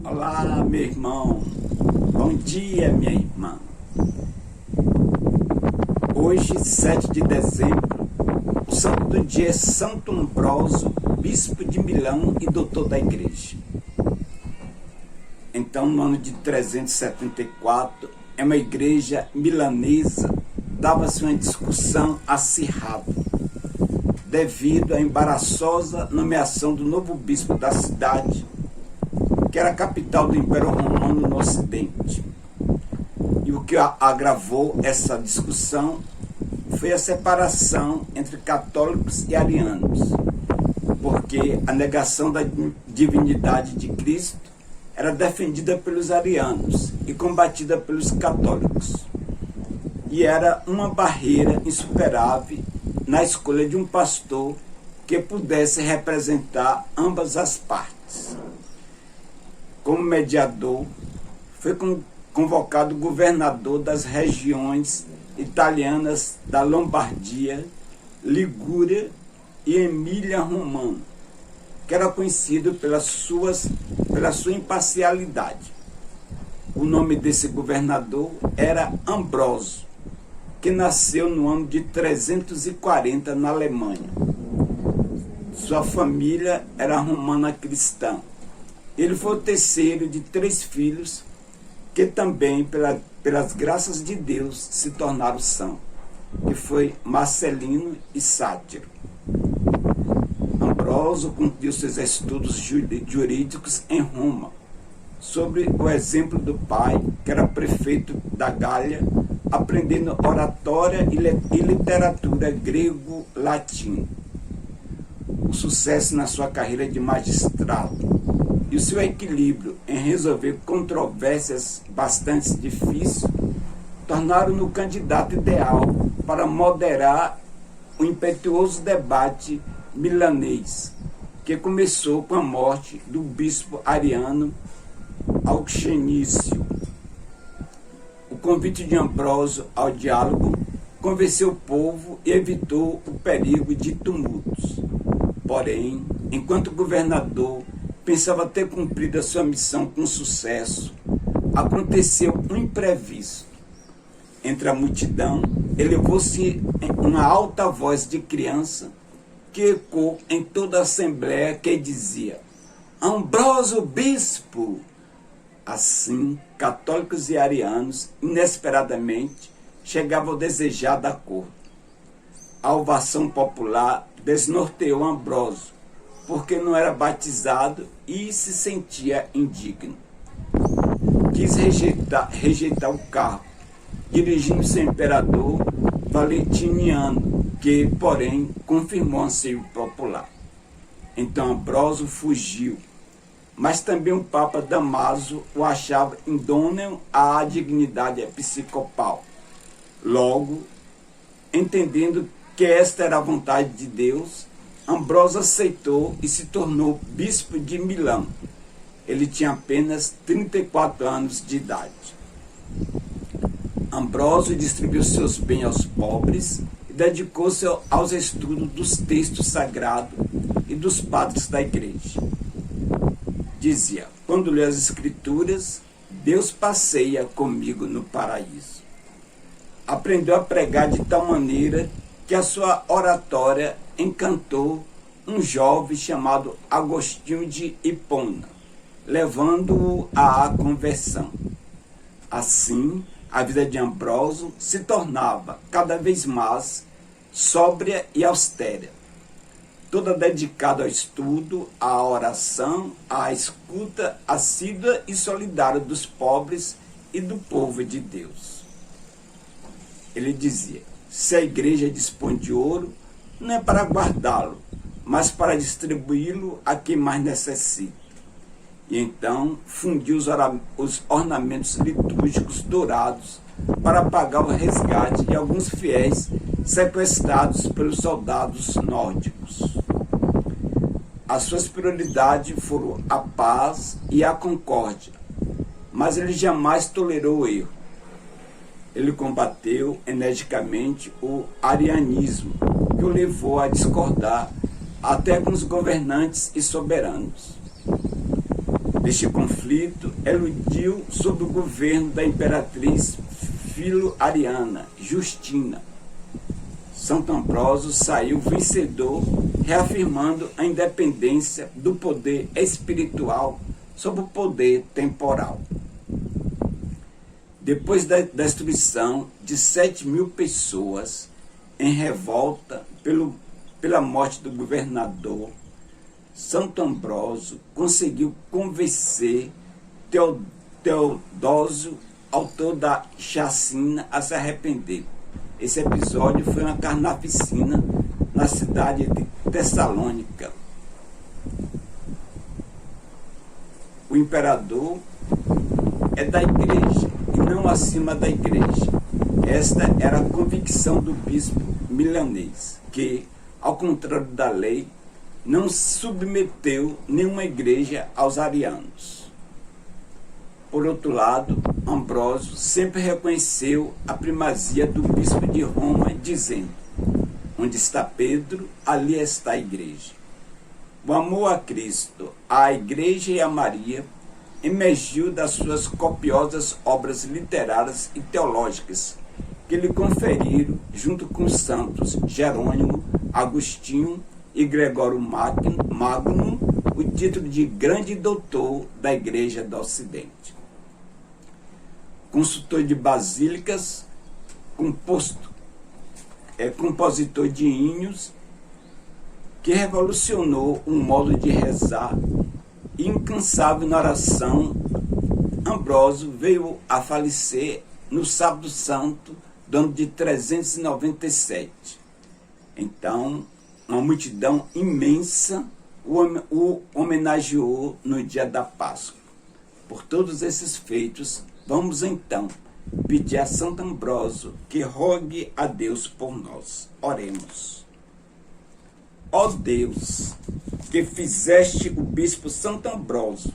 Olá, meu irmão. Bom dia, minha irmã. Hoje, 7 de dezembro, o santo do dia é Santo Ambrósio, bispo de Milão e doutor da igreja. Então, no ano de 374, em uma igreja milanesa, dava-se uma discussão acirrada, devido à embaraçosa nomeação do novo bispo da cidade, que era a capital do Império Romano no Ocidente. E o que agravou essa discussão foi a separação entre católicos e arianos, porque a negação da divindade de Cristo era defendida pelos arianos e combatida pelos católicos. E era uma barreira insuperável na escolha de um pastor que pudesse representar ambas as partes. Como mediador, foi convocado o governador das regiões italianas da Lombardia, Ligúria e Emília-Romana, que era conhecido pela sua imparcialidade. O nome desse governador era Ambrósio, que nasceu no ano de 340 na Alemanha. Sua família era romana cristã. Ele foi o terceiro de 3 filhos que também, pelas graças de Deus, se tornaram santos, que foi Marcelino e Sátiro. Ambrósio concluiu seus estudos jurídicos em Roma, sobre o exemplo do pai, que era prefeito da Gália, aprendendo oratória e literatura grego-latino. O sucesso na sua carreira de magistrado e o seu equilíbrio em resolver controvérsias bastante difíceis tornaram-no o candidato ideal para moderar o impetuoso debate milanês, que começou com a morte do bispo ariano Auxenício. O convite de Ambrósio ao diálogo convenceu o povo e evitou o perigo de tumultos. Porém, enquanto o governador pensava ter cumprido a sua missão com sucesso, aconteceu um imprevisto. Entre a multidão, elevou-se uma alta voz de criança que ecoou em toda a assembleia, que dizia: Ambrósio bispo! Assim, católicos e arianos, inesperadamente, chegavam ao desejado acordo. A ovação popular desnorteou Ambrósio, porque não era batizado e se sentia indigno. Quis rejeitar o cargo, dirigindo-se ao imperador Valentiniano, que, porém, confirmou o anseio popular. Então Ambrósio fugiu, mas também o Papa Damaso o achava idôneo à dignidade episcopal. Logo, entendendo que esta era a vontade de Deus, Ambrósio aceitou e se tornou bispo de Milão. Ele tinha apenas 34 anos de idade. Ambrósio distribuiu seus bens aos pobres e dedicou-se aos estudos dos textos sagrados e dos padres da igreja. Dizia: quando leio as escrituras, Deus passeia comigo no paraíso. Aprendeu a pregar de tal maneira que a sua oratória encantou um jovem chamado Agostinho de Hipona, levando-o à conversão. Assim, a vida de Ambrósio se tornava cada vez mais sóbria e austera, toda dedicada ao estudo, à oração, à escuta assídua e solidária dos pobres e do povo de Deus. Ele dizia: se a igreja dispõe de ouro, não é para guardá-lo, mas para distribuí-lo a quem mais necessita. E então fundiu os ornamentos litúrgicos dourados para pagar o resgate de alguns fiéis sequestrados pelos soldados nórdicos. As suas prioridades foram a paz e a concórdia, mas ele jamais tolerou o erro. Ele combateu energicamente o arianismo, que o levou a discordar até com os governantes e soberanos. Este conflito eludiu sob o governo da imperatriz filo-ariana Justina. Santo Ambrósio saiu vencedor, reafirmando a independência do poder espiritual sobre o poder temporal. Depois da destruição de 7.000 pessoas em revolta pela morte do governador, Santo Ambrósio conseguiu convencer Teodósio, autor da chacina, a se arrepender. Esse episódio foi uma carnificina na cidade de Tessalônica. O imperador é da igreja e não acima da igreja. Esta era a convicção do bispo milanês, que, ao contrário da lei, não submeteu nenhuma igreja aos arianos. Por outro lado, Ambrósio sempre reconheceu a primazia do bispo de Roma, dizendo: onde está Pedro, ali está a igreja. O amor a Cristo, à igreja e a Maria emergiu das suas copiosas obras literárias e teológicas, que lhe conferiram, junto com os santos Jerônimo, Agostinho e Gregório Magno, o título de grande doutor da Igreja do Ocidente. Consultor de basílicas, compositor de hinos, que revolucionou um modo de rezar, e incansável na oração, Ambrósio veio a falecer no Sábado Santo do ano de 397. Então, uma multidão imensa o homenageou no dia da Páscoa. Por todos esses feitos, vamos então pedir a Santo Ambrósio que rogue a Deus por nós. Oremos. Ó Deus, que fizeste o bispo Santo Ambrósio,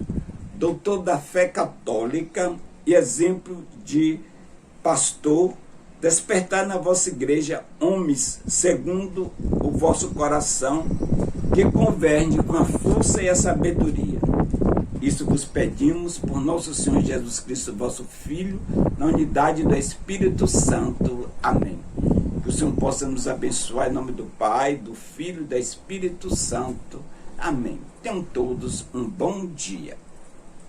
doutor da fé católica e exemplo de pastor, despertar na vossa igreja homens segundo o vosso coração, que governe com a força e a sabedoria. Isso vos pedimos por nosso Senhor Jesus Cristo, vosso Filho, na unidade do Espírito Santo. Amém. Que o Senhor possa nos abençoar em nome do Pai, do Filho e do Espírito Santo. Amém. Tenham todos um bom dia.